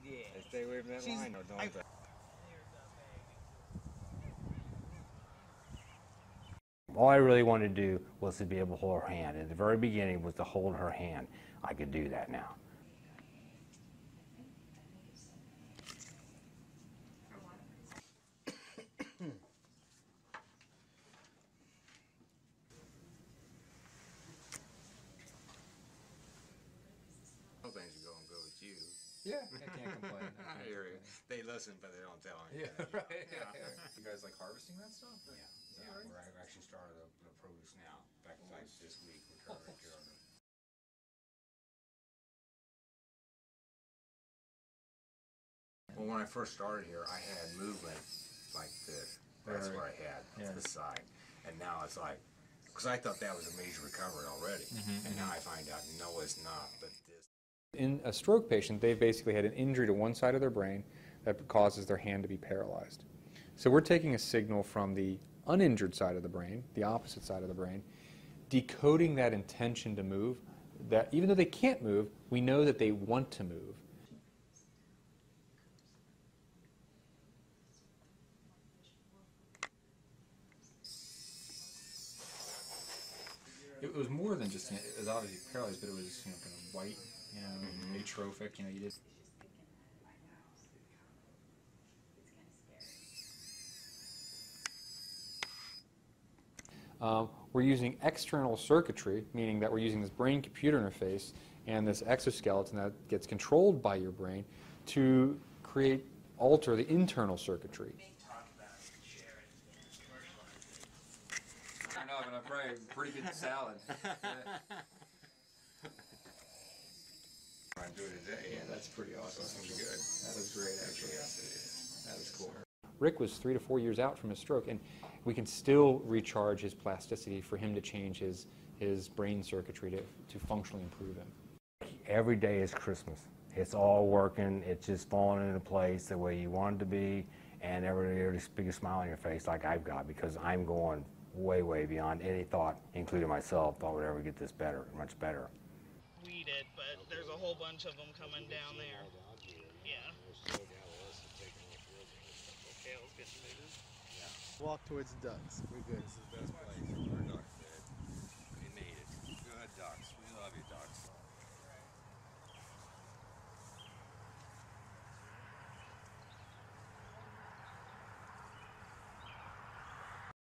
Yeah. They stay away from that line, or don't they? All I really wanted to do was to be able to hold her hand. At the very beginning was to hold her hand. I could do that now. Things are going good with you. Yeah, I can't complain. I hear you. They listen, but they don't tell anything. Yeah, right. You guys like harvesting that stuff? Yeah, yeah. Right? We're actually started the produce now. In fact, like this week we're trying to take care of it. Well, when I first started here, I had movement like this. That's what I had, this side. And now it's like, because I thought that was a major recovery already. And now I find out, no, it's not, but this. In a stroke patient, they've basically had an injury to one side of their brain that causes their hand to be paralyzed. So we're taking a signal from the uninjured side of the brain, the opposite side of the brain, decoding that intention to move, that even though they can't move, we know that they want to move. It was more than just, it was obviously paralyzed, but it was, kind of white, atrophic, you did. We're using external circuitry, meaning that we're using this brain-computer interface and this exoskeleton that gets controlled by your brain to alter the internal circuitry. I know, but I'm probably a pretty good salad. I do it today. Yeah, that's pretty awesome. That's pretty good. That was great, actually. Yes, it is. That was cool. Rick was 3 to 4 years out from his stroke, and we can still recharge his plasticity for him to change his brain circuitry to functionally improve him. Every day is Christmas. It's all working. It's just falling into place the way you want it to be, and everybody's biggest smile on your face like I've got, because I'm going way, way beyond any thought, including myself, thought would ever get this better, much better. Weeded, but there's a whole bunch of them coming down there. Yeah. Walk towards ducks. We're good.